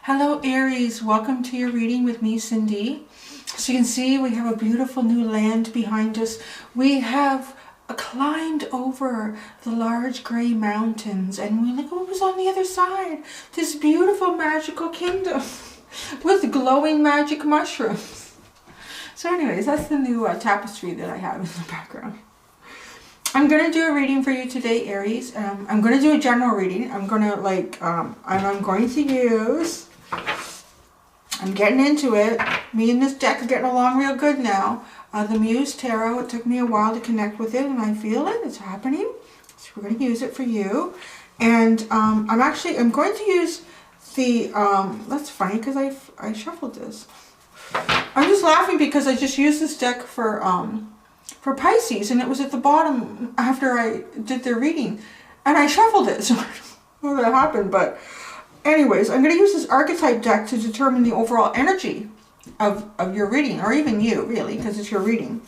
Hello Aries, welcome to your reading with me, Cindy. So you can see we have a beautiful new land behind us. We have climbed over the large gray mountains and we look what was on the other side. This beautiful magical kingdom with glowing magic mushrooms. So anyways, that's the new tapestry that I have in the background. I'm going to do a reading for you today, Aries. I'm going to do a general reading. I'm going to use... I'm getting into it. Me and this deck are getting along real good now. The Muse Tarot, it took me a while to connect with it and I feel it. It's happening. So we're going to use it for you. And I'm going to use the... that's funny because I shuffled this. I'm just laughing because I just used this deck for Pisces and it was at the bottom after I did their reading. And I shuffled it. So I don't know how that happened, but... Anyways, I'm going to use this archetype deck to determine the overall energy of your reading, or even you, really, because it's your reading.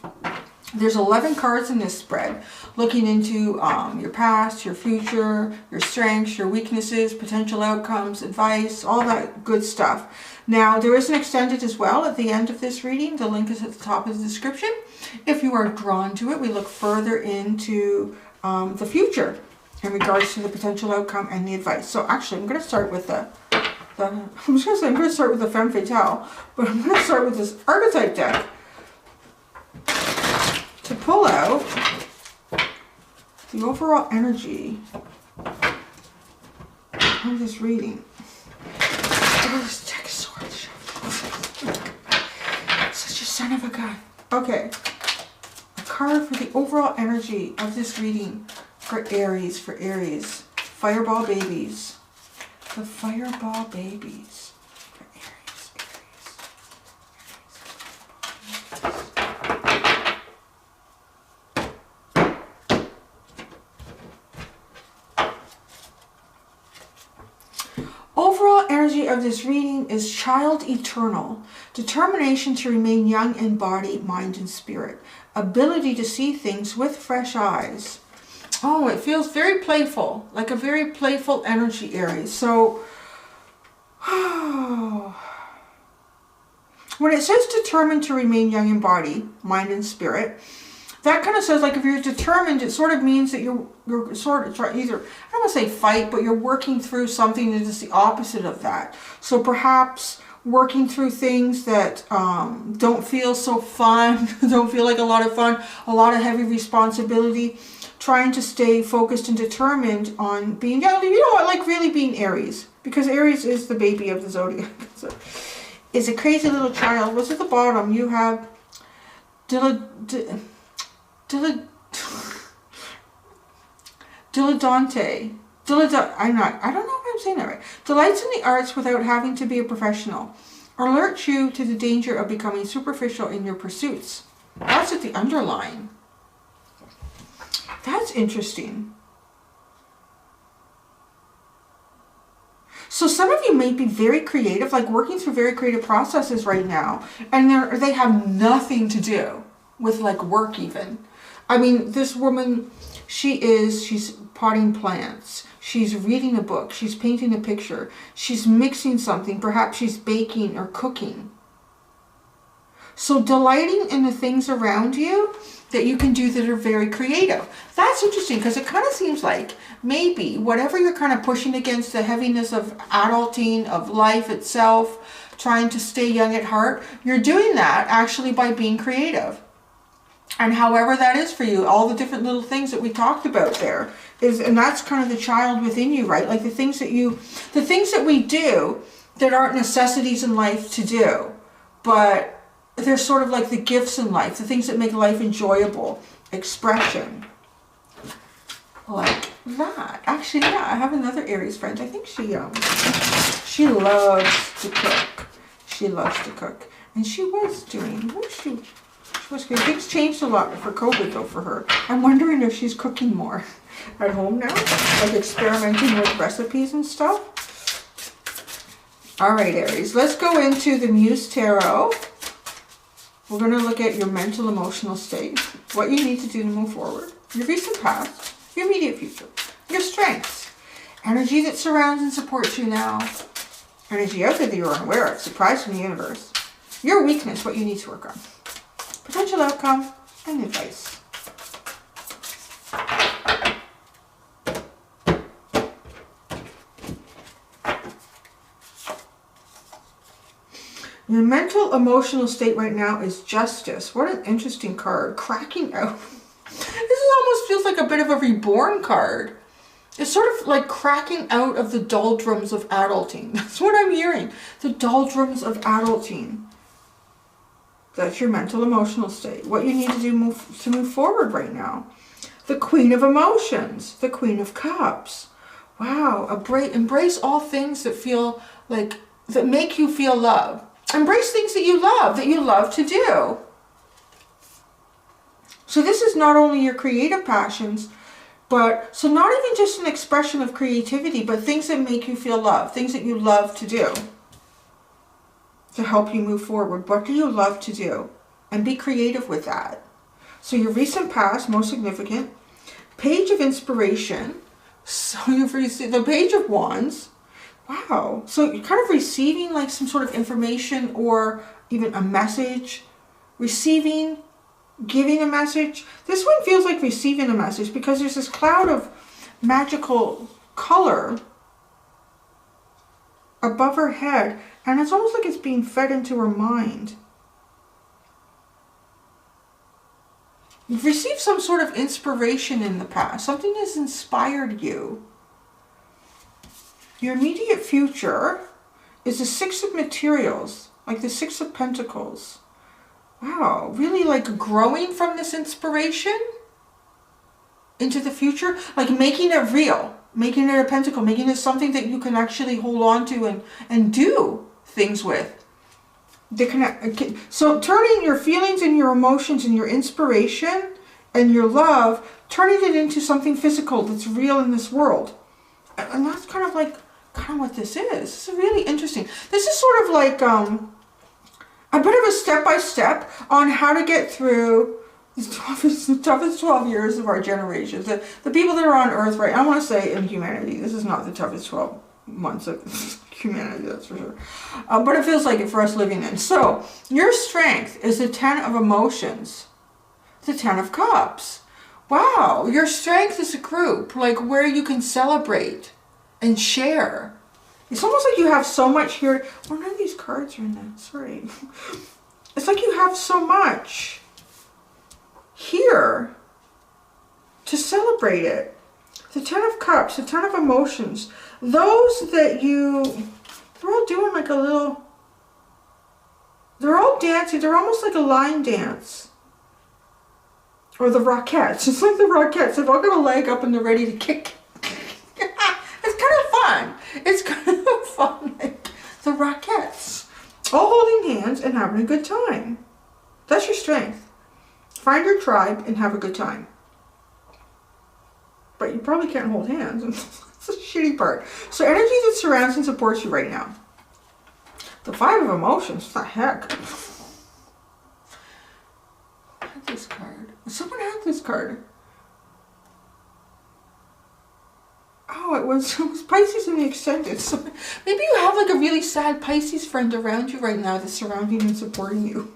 There's 11 cards in this spread, looking into your past, your future, your strengths, your weaknesses, potential outcomes, advice, all that good stuff. Now, there is an extended as well at the end of this reading. The link is at the top of the description. If you are drawn to it, we look further into the future in regards to the potential outcome and the advice. So actually, I'm going to start with I'm going to start with the Femme Fatale, but I'm going to start with this archetype deck to pull out the overall energy of this reading. This deck is so hard to shuffle. Such a son of a gun. Okay, a card for the overall energy of this reading. For Aries, Fireball babies. The Fireball babies. For Aries. Overall energy of this reading is child eternal. Determination to remain young in body, mind, and spirit. Ability to see things with fresh eyes. Oh, it feels very playful, like a very playful energy, Aries. So, when it says determined to remain young in body, mind, and spirit, that kind of says like if you're determined, it sort of means that you're sort of trying either, I don't want to say fight, but you're working through something that is the opposite of that. So perhaps working through things that don't feel so fun, don't feel like a lot of fun, a lot of heavy responsibility. Trying to stay focused and determined on being, you know what, like really being Aries. Because Aries is the baby of the zodiac. So, is a crazy little child. What's at the bottom? You have Dilettante. I don't know if I'm saying that right. Delights in the arts without having to be a professional. Alert you to the danger of becoming superficial in your pursuits. That's at the underline. That's interesting. So some of you may be very creative, like working through very creative processes right now, and they have nothing to do with like work even. I mean, this woman, she's potting plants, she's reading a book, she's painting a picture, she's mixing something, perhaps she's baking or cooking. So delighting in the things around you that you can do that are very creative. That's interesting because it kind of seems like maybe whatever you're kind of pushing against, the heaviness of adulting, of life itself, trying to stay young at heart, you're doing that actually by being creative. And however that is for you, all the different little things that we talked about there is, and that's kind of the child within you, right? Like the things that we do that aren't necessities in life to do, but they're sort of like the gifts in life, the things that make life enjoyable. Expression. Like that. Actually, yeah, I have another Aries friend. I think she loves to cook. She loves to cook. And she was doing, she was good. Things changed a lot for COVID though for her. I'm wondering if she's cooking more at home now. Like experimenting with recipes and stuff. Alright, Aries. Let's go into the Muse Tarot. We're going to look at your mental, emotional state, what you need to do to move forward, your recent past, your immediate future, your strengths, energy that surrounds and supports you now, Energy out there that you're unaware of. Surprise from the universe. Your weakness, what you need to work on. Potential outcome and advice. Your mental, emotional state right now is justice. What an interesting card. Cracking out. This almost feels like a bit of a reborn card. It's sort of like cracking out of the doldrums of adulting. That's what I'm hearing. The doldrums of adulting. That's your mental, emotional state. What you need to do to move forward right now. The Queen of Emotions. The Queen of Cups. Wow. Embrace all things that feel like, that make you feel love. Embrace things that you love to do. So this is not only your creative passions, but so not even just an expression of creativity, but things that make you feel love, things that you love to do to help you move forward. What do you love to do? And be creative with that. So your recent past, most significant, Page of Inspiration. So you've received the Page of Wands. Wow. So you're kind of receiving like some sort of information or even a message. Receiving, giving a message. This one feels like receiving a message because there's this cloud of magical color above her head. And it's almost like it's being fed into her mind. You've received some sort of inspiration in the past. Something has inspired you. Your immediate future is the Six of Materials, like the Six of Pentacles. Wow, really like growing from this inspiration into the future, like making it real, making it a pentacle, making it something that you can actually hold on to and do things with. So turning your feelings and your emotions and your inspiration and your love, turning it into something physical that's real in this world. And that's kind of what this is. This is really interesting. This is sort of like a bit of a step-by-step on how to get through the toughest 12 years of our generations. The people that are on Earth, right? I want to say in humanity, this is not the toughest 12 months of humanity, that's for sure. But it feels like it for us living in. So, your strength is the 10 of Emotions. The 10 of Cups. Wow, your strength is a group, like where you can celebrate and share. It's almost like you have so much here. Well, none of these cards are in that. Sorry. It's like you have so much here to celebrate it. The 10 of Cups, the 10 of Emotions. Those that they're all doing like a little, they're all dancing. They're almost like a line dance. Or the Rockettes. It's like the Rockettes. They've all got a leg up and they're ready to kick. It's kind of fun. It's kind of fun. Like the Rockettes. All holding hands and having a good time. That's your strength. Find your tribe and have a good time. But you probably can't hold hands. That's the shitty part. So energy that surrounds and supports you right now. The 5 of Emotions. What the heck? I had this card. Someone had this card. Oh, it was Pisces in the Extended. So maybe you have like a really sad Pisces friend around you right now that's surrounding and supporting you.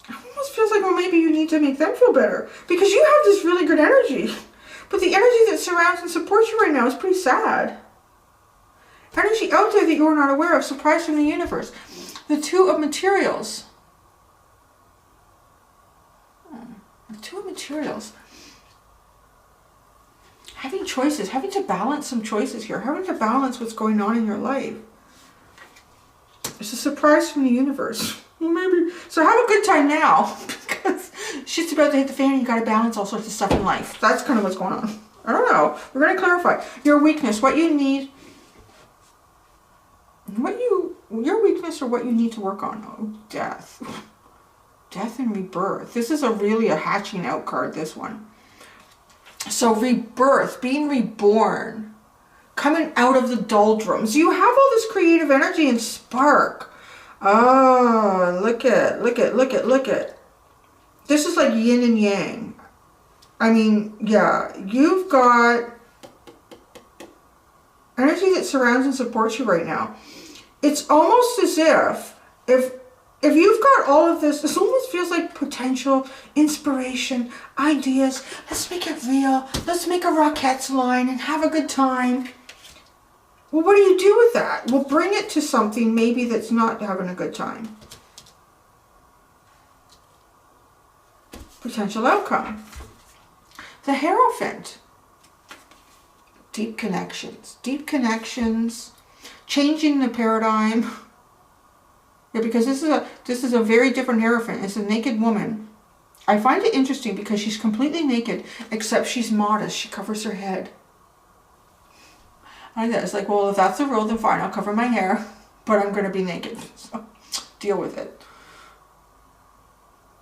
It almost feels like, well, maybe you need to make them feel better. Because you have this really good energy. But the energy that surrounds and supports you right now is pretty sad. Energy out there that you're not aware of. Surprise from the universe. The 2 of Materials. The 2 of Materials. Having choices. Having to balance some choices here. Having to balance what's going on in your life. It's a surprise from the universe. Well, maybe. So have a good time now. Because shit's about to hit the fan and you got to balance all sorts of stuff in life. That's kind of what's going on. I don't know. We're going to clarify. Your weakness. What you need. Your weakness or what you need to work on. Oh, death. Death and rebirth. This is really a hatching out card, this one. So rebirth, being reborn, coming out of the doldrums. You have all this creative energy and spark. Oh, look at. This is like yin and yang. I mean, yeah, you've got energy that surrounds and supports you right now. It's almost as if you've got all of this, this almost feels like potential, inspiration, ideas. Let's make it real. Let's make a Rockettes line and have a good time. Well, what do you do with that? Well, bring it to something maybe that's not having a good time. Potential outcome. The Hierophant. Deep connections. Deep connections. Changing the paradigm. Yeah, because this is a very different Hierophant. It's a naked woman. I find it interesting because she's completely naked, except she's modest. She covers her head. I guess, like, well, if that's the rule, then fine. I'll cover my hair, but I'm going to be naked. So, deal with it.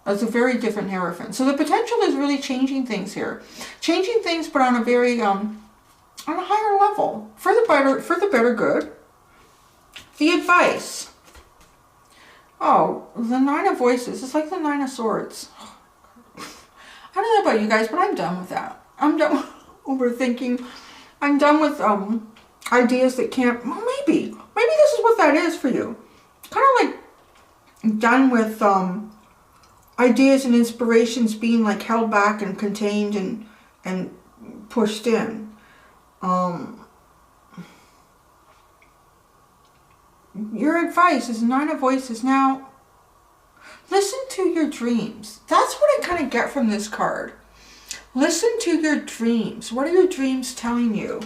That's a very different Hierophant. So the potential is really changing things here. Changing things, but on a very, on a higher level. For the better good. The advice. Oh, the Nine of Voices. It's like the Nine of Swords. I don't know about you guys, but I'm done with that. I'm done with overthinking. I'm done with ideas that can't... Well, maybe this is what that is for you. Kind of like done with ideas and inspirations being like held back and contained and pushed in. Your advice is Nine of Voices. Now, listen to your dreams. That's what I kind of get from this card. Listen to your dreams. What are your dreams telling you?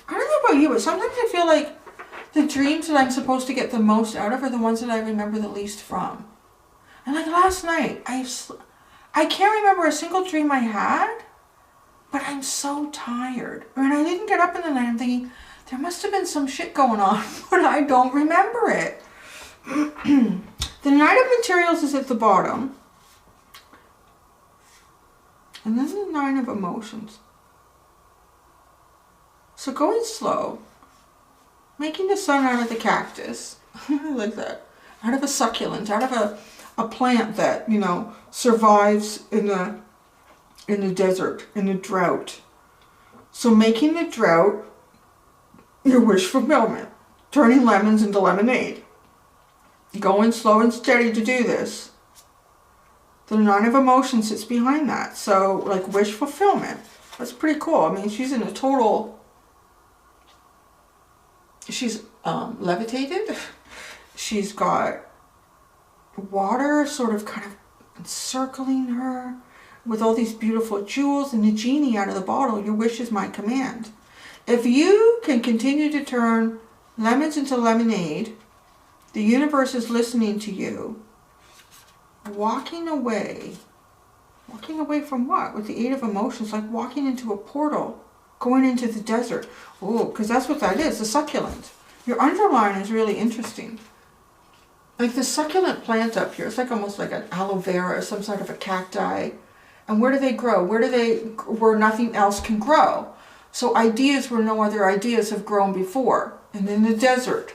I don't know about you, but sometimes I feel like the dreams that I'm supposed to get the most out of are the ones that I remember the least from. And like last night, I can't remember a single dream I had, but I'm so tired. And I didn't get up in the night. I'm thinking, there must have been some shit going on, but I don't remember it. The Knight of Materials is at the bottom. And then the Nine of Emotions. So going slow. Making the sun out of the cactus. I like that. Out of a succulent. Out of a plant that, you know, survives in the desert, in the drought. So making the drought your wish fulfillment. Turning lemons into lemonade. Going slow and steady to do this. The Nine of Emotions sits behind that. So, like, wish fulfillment. That's pretty cool. I mean, she's in a total... She's levitated. She's got water sort of kind of encircling her with all these beautiful jewels and the genie out of the bottle. Your wish is my command. If you can continue to turn lemons into lemonade, the universe is listening to you. Walking away. Walking away from what? With the Eight of Emotions, like walking into a portal. Going into the desert. Oh, because that's what that is, the succulent. Your underline is really interesting. Like the succulent plant up here, it's like almost like an aloe vera or some sort of a cacti. And where do they grow? Where nothing else can grow. So ideas where no other ideas have grown before. And in the desert.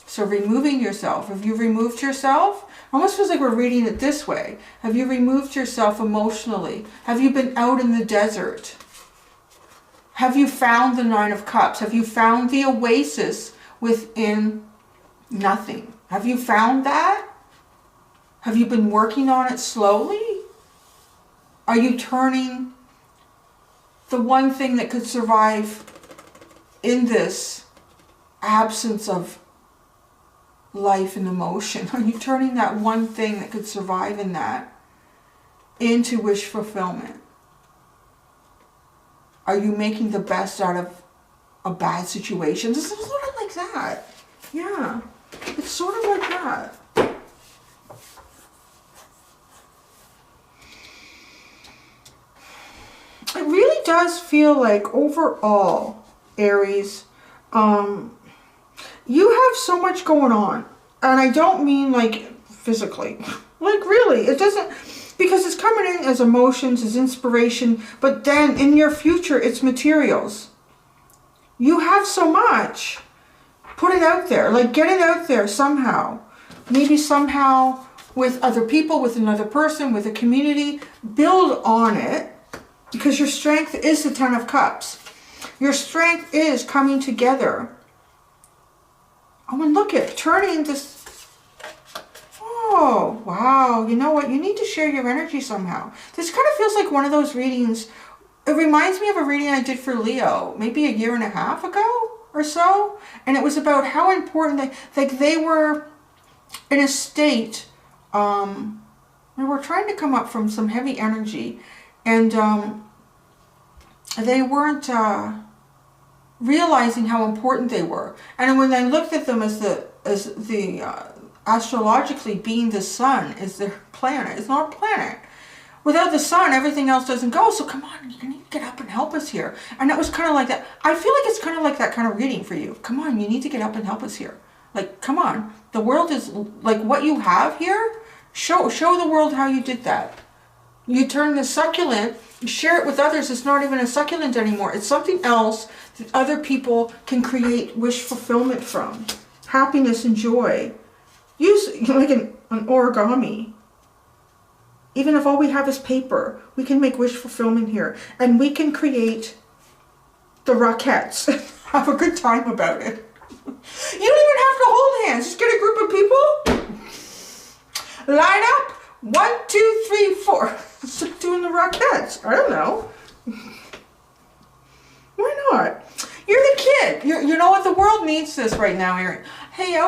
So removing yourself. Have you removed yourself? Almost feels like we're reading it this way. Have you removed yourself emotionally? Have you been out in the desert? Have you found the Nine of Cups? Have you found the oasis within nothing? Have you found that? Have you been working on it slowly? Are you turning the one thing that could survive in this absence of life and emotion? Are you turning that one thing that could survive in that into wish fulfillment? Are you making the best out of a bad situation? This is sort of like that. Yeah. It's sort of like that. It really does feel like overall, Aries, you have so much going on. And I don't mean like physically. Like really, it doesn't... Because it's coming in as emotions, as inspiration, but then in your future, it's materials. You have so much. Put it out there. Like, get it out there somehow. Maybe somehow with other people, with another person, with a community. Build on it. Because your strength is the Ten of Cups. Your strength is coming together. Oh, and look at turning this. Oh, wow. You know what? You need to share your energy somehow. This kind of feels like one of those readings. It reminds me of a reading I did for Leo, maybe a year and a half ago or so. And it was about how important they were in a state. We were trying to come up from some heavy energy. And they weren't realizing how important they were. And when I looked at them as the astrologically being the sun is their planet. It's not a planet. Without the sun, everything else doesn't go. So come on, you need to get up and help us here. And it was kind of like that. I feel like it's kind of like that kind of reading for you. Come on, you need to get up and help us here. Like, come on. The world is like what you have here. Show the world how you did that. You turn the succulent, you share it with others. It's not even a succulent anymore. It's something else that other people can create wish fulfillment from. Happiness and joy. Use like an origami. Even if all we have is paper, we can make wish fulfillment here. And we can create the Rockettes. Have a good time about it. You don't even have to hold hands. Just get a group of people. Line up. 1, 2, 3, 4. Start doing the Rockettes. I don't know. Why not? You're the kid. You know what? The world needs this right now, Erin. Hey, I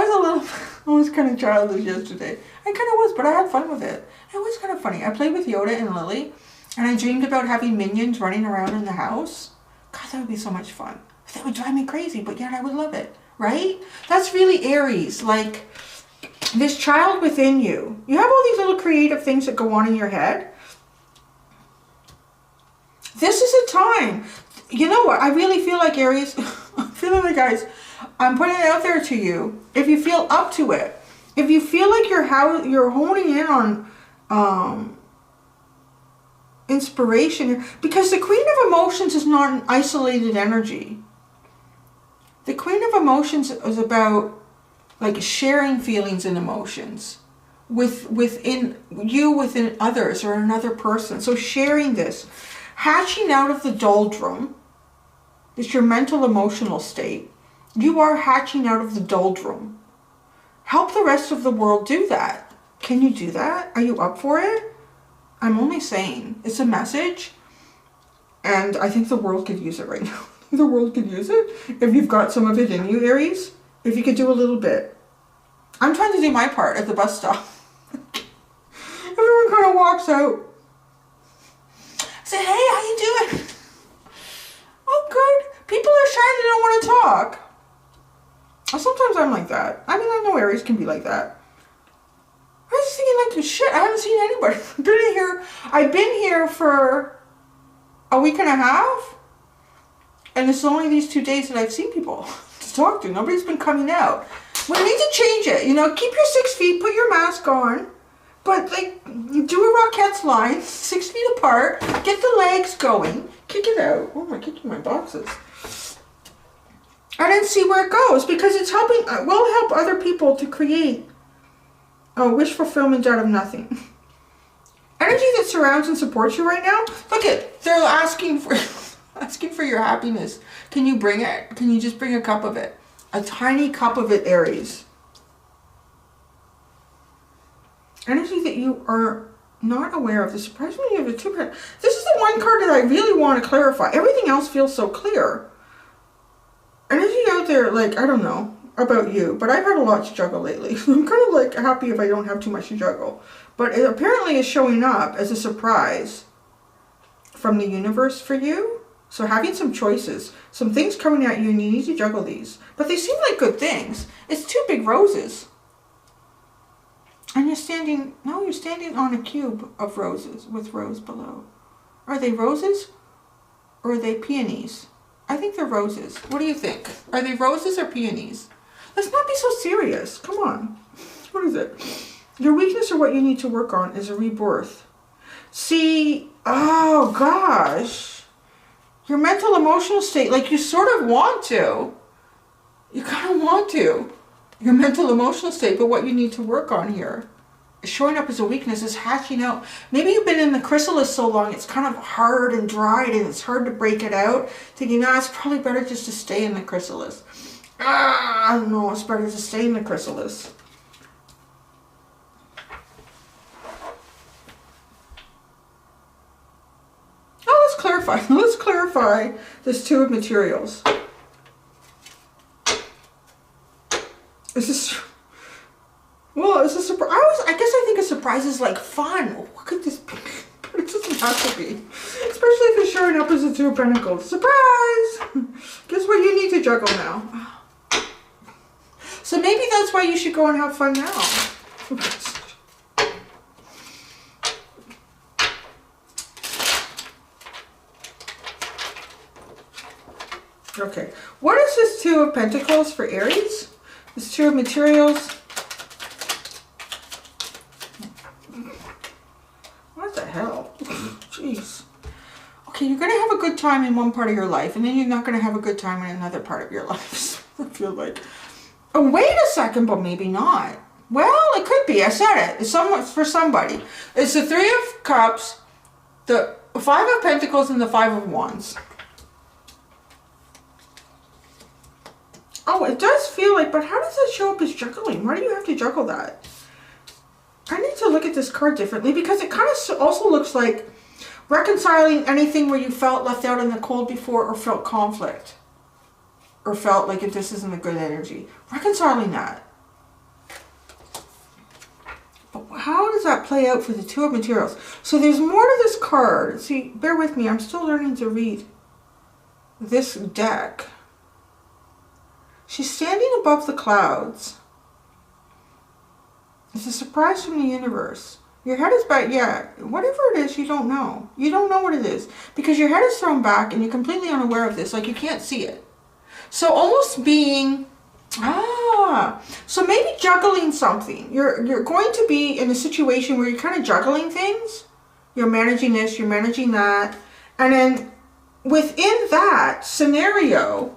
was kind of childish yesterday. I kind of was, but I had fun with it. It was kind of funny. I played with Yoda and Lily, and I dreamed about having minions running around in the house. God, that would be so much fun. That would drive me crazy, but yet I would love it, right? That's really Aries, like this child within you. You have all these little creative things that go on in your head. This is a time. You know what? I really feel like Aries, I'm feeling like, guys, I'm putting it out there to you. If you feel up to it, if you feel like you're honing in on inspiration, because the Queen of Emotions is not an isolated energy. The Queen of Emotions is about like sharing feelings and emotions within others or another person. So sharing this, hatching out of the doldrum, it's your mental emotional state. You are hatching out of the doldrum. Help the rest of the world do that. Can you do that? Are you up for it? I'm only saying. It's a message. And I think the world could use it right now. The world could use it. If you've got some of it in you, Aries. If you could do a little bit. I'm trying to do my part at the bus stop. Everyone kind of walks out. I say, hey, how you doing? Oh, good. People are shy. They don't want to talk. Sometimes I'm like that. I mean, I know Aries can be like that. I was just thinking, like, shit, I haven't seen anybody. I've been here for a week and a half. And it's only these 2 days that I've seen people to talk to. Nobody's been coming out. We need to change it. You know, keep your 6 feet, put your mask on. But, like, do a Rockettes line, 6 feet apart. Get the legs going. Kick it out. Oh, I'm kicking my boxes. And then see where it goes. Because it's helping, will help other people to create a wish fulfillment out of nothing. Energy that surrounds and supports you right now. Look at, they're asking for your happiness. Can you bring it? Can you just bring a cup of it? A tiny cup of it, Aries. Energy that you are not aware of. The surprise when you have a 2 card. This is the one card that I really want to clarify. Everything else feels so clear. Energy out there, like, I don't know about you, but I've had a lot to juggle lately. I'm kind of like happy if I don't have too much to juggle. But it apparently is showing up as a surprise from the universe for you. So having some choices, some things coming at you, and you need to juggle these. But they seem like good things. It's 2 big roses. And you're standing on a cube of roses with rose below. Are they roses or are they peonies? I think they're roses. What do you think? Are they roses or peonies? Let's not be so serious. Come on. What is it? Your weakness or what you need to work on is a rebirth. See, oh gosh. Your mental emotional state, like you sort of want to. You kind of want to. Your mental emotional state, but what you need to work on here showing up as a weakness is hatching out. Maybe you've been in the chrysalis so long, it's kind of hard and dried and it's hard to break it out. Thinking, it's probably better just to stay in the chrysalis. No, it's better to stay in the chrysalis. Oh, let's clarify. Let's clarify this Two of Materials. Is this... Well, it's a surprise. I guess I think a surprise is like fun. What could this be? But it doesn't have to be. Especially if it's showing up as a Two of Pentacles. Surprise! Guess what you need to juggle now? So maybe that's why you should go and have fun now. Okay. What is this Two of Pentacles for Aries? This Two of Materials. What the hell? Jeez. Okay, you're going to have a good time in one part of your life, and then you're not going to have a good time in another part of your life. I feel like... Oh, wait a second, but maybe not. Well, it could be. I said it. It's for somebody. It's the Three of Cups, the Five of Pentacles, and the Five of Wands. Oh, it does feel like, but how does that show up as juggling? Why do you have to juggle that? I need to look at this card differently because it kind of also looks like reconciling anything where you felt left out in the cold before or felt conflict. Or felt like this isn't a good energy. Reconciling that. But how does that play out for the Two of Materials? So there's more to this card. See, bear with me. I'm still learning to read this deck. She's standing above the clouds. It's a surprise from the universe. Your head is back. Yeah, whatever it is, you don't know. You don't know what it is. Because your head is thrown back and you're completely unaware of this. Like you can't see it. So almost being, so maybe juggling something. You're going to be in a situation where you're kind of juggling things. You're managing this, you're managing that. And then within that scenario,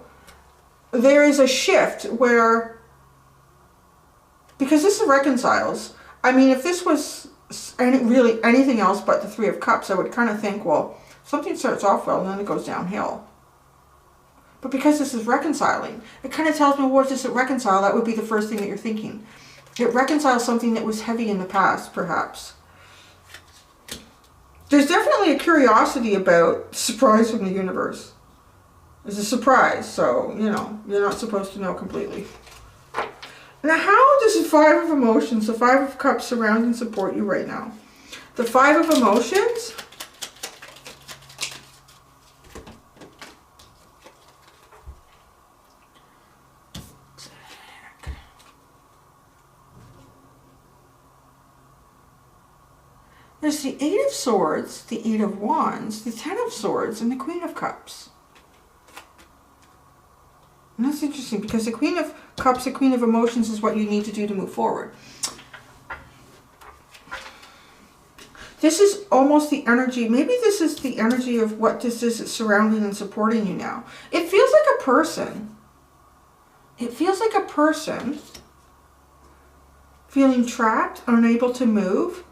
there is a shift where, because this reconciles. I mean, if this was really anything else but the Three of Cups, I would kind of think, well, something starts off well and then it goes downhill. But because this is reconciling, it kind of tells me, what does it reconcile? That would be the first thing that you're thinking. It reconciles something that was heavy in the past, perhaps. There's definitely a curiosity about surprise from the universe. It's a surprise, so, you know, you're not supposed to know completely. Now, how does the Five of Emotions, the Five of Cups surround and support you right now? The Five of Emotions... There's the Eight of Swords, the Eight of Wands, the Ten of Swords, and the Queen of Cups. And that's interesting because the Queen of Cups, the Queen of Emotions is what you need to do to move forward. This is almost the energy, maybe this is the energy of what this is surrounding and supporting you now. It feels like a person. It feels like a person feeling trapped, unable to move,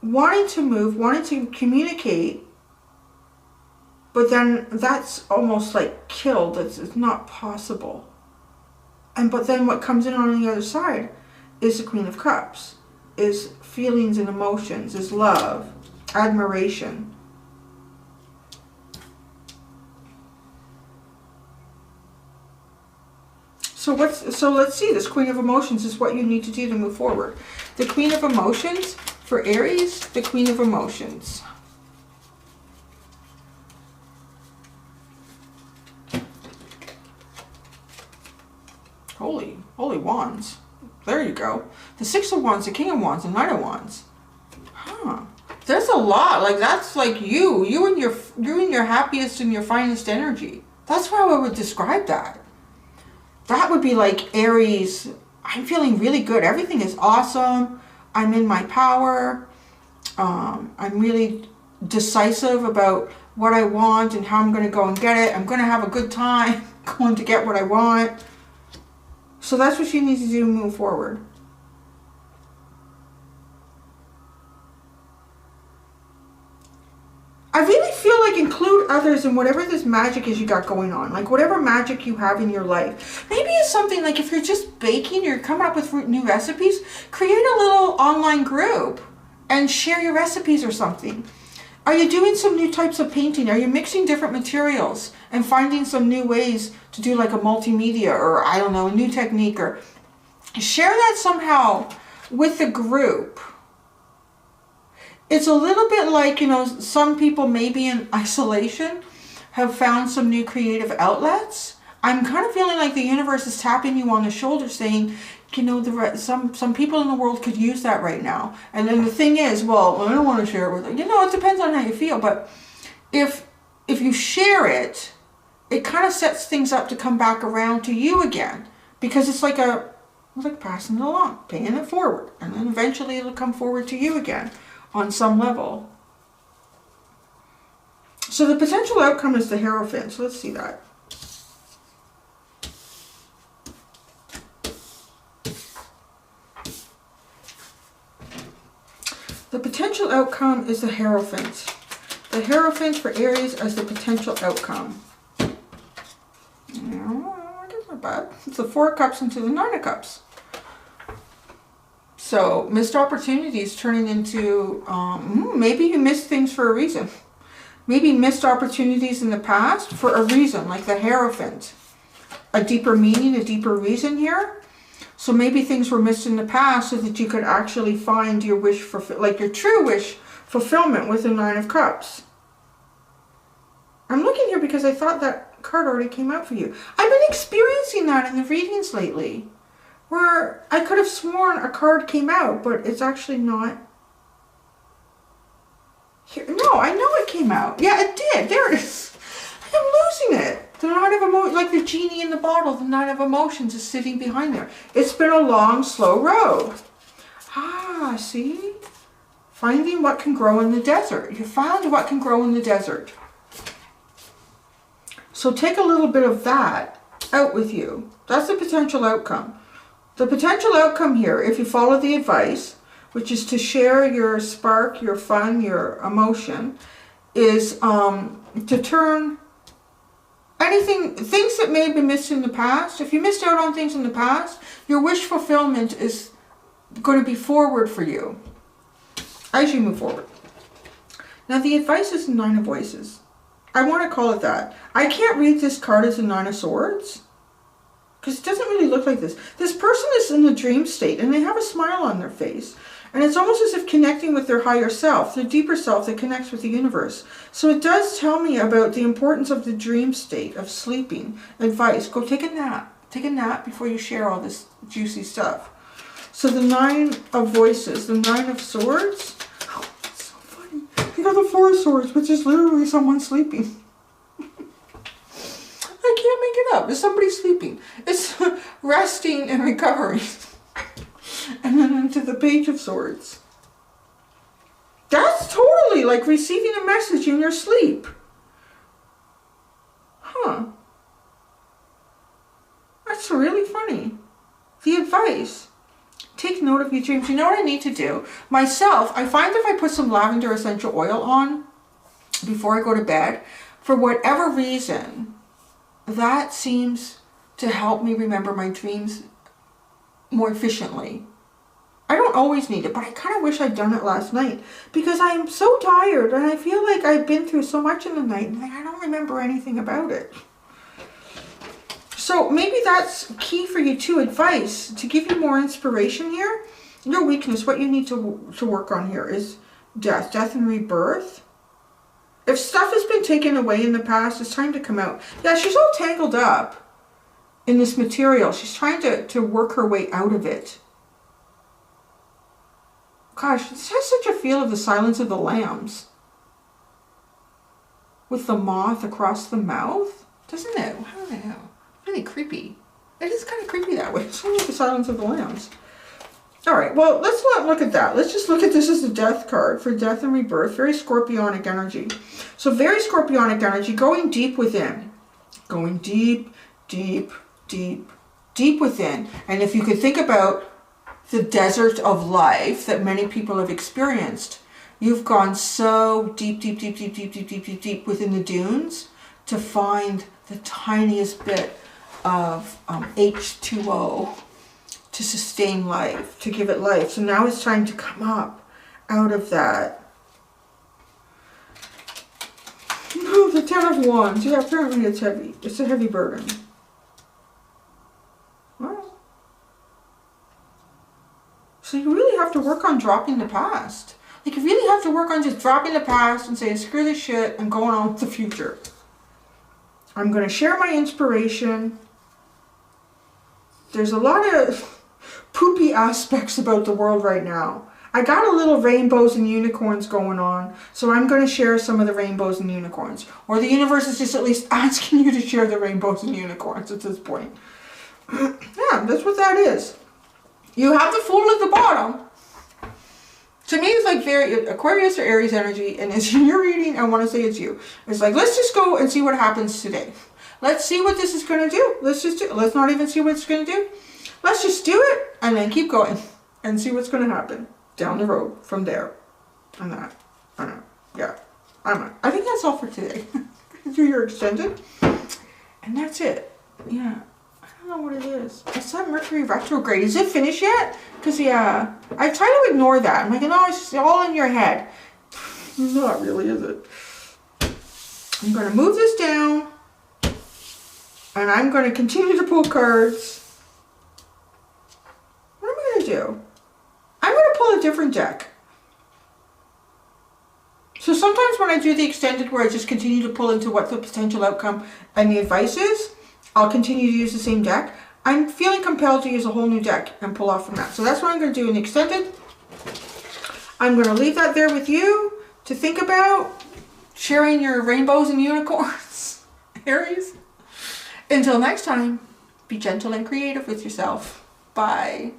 wanting to communicate, but then that's almost like killed. It's not possible. But then what comes in on the other side is the Queen of Cups, is feelings and emotions, is love, admiration. So let's see, this Queen of Emotions is what you need to do to move forward. The Queen of Emotions for Aries, the Queen of Emotions. Holy Wands. There you go. The Six of Wands, the King of Wands, the Knight of Wands. Huh. There's a lot. Like that's like you in your happiest and your finest energy. That's how I would describe that. That would be like Aries. I'm feeling really good. Everything is awesome. I'm in my power. I'm really decisive about what I want and how I'm going to go and get it. I'm going to have a good time going to get what I want. So that's what you need to do to move forward. I really feel like include others in whatever this magic is you got going on. Like whatever magic you have in your life. Maybe it's something like if you're just baking, you're coming up with new recipes, create a little online group and share your recipes or something. Are you doing some new types of painting? Are you mixing different materials and finding some new ways to do like a multimedia or I don't know, a new technique, or share that somehow with the group. It's a little bit like, you know, some people maybe in isolation have found some new creative outlets. I'm kind of feeling like the universe is tapping you on the shoulder saying, you know, some people in the world could use that right now. And then the thing is, well, I don't want to share it with them. You know, it depends on how you feel. But if you share it, it kind of sets things up to come back around to you again. Because it's like passing it along, paying it forward. And then eventually it'll come forward to you again on some level. So the potential outcome is the Hierophant. So let's see that. The potential outcome is the Hierophant. The Hierophant for Aries as the potential outcome. That's not bad. It's the Four of Cups into the Nine of Cups. So missed opportunities turning into, maybe you missed things for a reason. Maybe missed opportunities in the past for a reason, like the Hierophant. A deeper meaning, a deeper reason here. So maybe things were missed in the past so that you could actually find your wish, like your true wish fulfillment with the Nine of Cups. I'm looking here because I thought that card already came out for you. I've been experiencing that in the readings lately. Where I could have sworn a card came out, but it's actually not here. No, I know it came out. Yeah, it did. There it is. I'm losing it. The Nine of Emotions, like the genie in the bottle, the Nine of Emotions is sitting behind there. It's been a long, slow road. Ah, see? Finding what can grow in the desert. You found what can grow in the desert. So take a little bit of that out with you. That's the potential outcome. The potential outcome here, if you follow the advice, which is to share your spark, your fun, your emotion, is to turn things that may have been missed in the past. If you missed out on things in the past, your wish fulfillment is going to be forward for you as you move forward. Now the advice is the Nine of Voices. I want to call it that. I can't read this card as a Nine of Swords. Because it doesn't really look like this. This person is in a dream state and they have a smile on their face. And it's almost as if connecting with their higher self, their deeper self that connects with the universe. So it does tell me about the importance of the dream state, of sleeping. Advice, go take a nap. Take a nap before you share all this juicy stuff. So the Nine of Voices, the Nine of Swords. Oh, that's so funny. You got the Four of Swords, which is literally someone sleeping. I can't make it up. Is somebody sleeping? It's resting and recovering. And then into the Page of Swords. That's totally like receiving a message in your sleep. Huh. That's really funny. The advice. Take note of your dreams. You know what I need to do? Myself, I find if I put some lavender essential oil on before I go to bed, for whatever reason, that seems to help me remember my dreams more efficiently. I don't always need it, but I kind of wish I'd done it last night because I am so tired and I feel like I've been through so much in the night and I don't remember anything about it. So maybe that's key for you too, advice, to give you more inspiration here. Your weakness, what you need to work on here is death and rebirth. If stuff has been taken away in the past, it's time to come out. Yeah, she's all tangled up in this material. She's trying to work her way out of it. Gosh, this has such a feel of the Silence of the Lambs. With the moth across the mouth. Doesn't it? I don't know. Really creepy. It is kind of creepy that way. It's like the Silence of the Lambs. Alright, well, let's not look at that. Let's just look at this as the Death card for death and rebirth. Very scorpionic energy. So very scorpionic energy, going deep within. Going deep, deep, deep, deep within. And if you could think about the desert of life that many people have experienced, You've gone so deep, deep, deep, deep, deep, deep, deep, deep, deep within the dunes to find the tiniest bit of H2O to sustain life, to give it life. So now it's time to come up out of that. No, the Ten of Wands. Yeah, apparently it's heavy. It's a heavy burden. Well, so you really have to work on dropping the past. Like, you really have to work on just dropping the past and saying, screw this shit, and going on with the future. I'm going to share my inspiration. There's a lot of poopy aspects about the world right now. I got a little rainbows and unicorns going on, so I'm going to share some of the rainbows and unicorns. Or the universe is just at least asking you to share the rainbows and unicorns at this point. Yeah, that's what that is. You have the Fool at the bottom. To me, it's like very Aquarius or Aries energy, and as you're reading, I want to say it's you. It's like, let's just go and see what happens today. Let's see what this is going to do. Let's not even see what it's going to do. Let's just do it, and then keep going, and see what's going to happen down the road from there. And that. I don't know. Yeah. I think that's all for today. Do your extended. And that's it. Yeah. I don't know what it is. It's that Mercury retrograde. Is it finished yet? Because, yeah, I try to ignore that. I'm like, no, it's just all in your head. Not really, is it? I'm going to move this down. And I'm going to continue to pull cards. What am I going to do? I'm going to pull a different deck. So sometimes when I do the extended where I just continue to pull into what the potential outcome and the advice is, I'll continue to use the same deck. I'm feeling compelled to use a whole new deck and pull off from that. So that's what I'm going to do in the extended. I'm going to leave that there with you to think about, sharing your rainbows and unicorns, Aries. Until next time, be gentle and creative with yourself. Bye.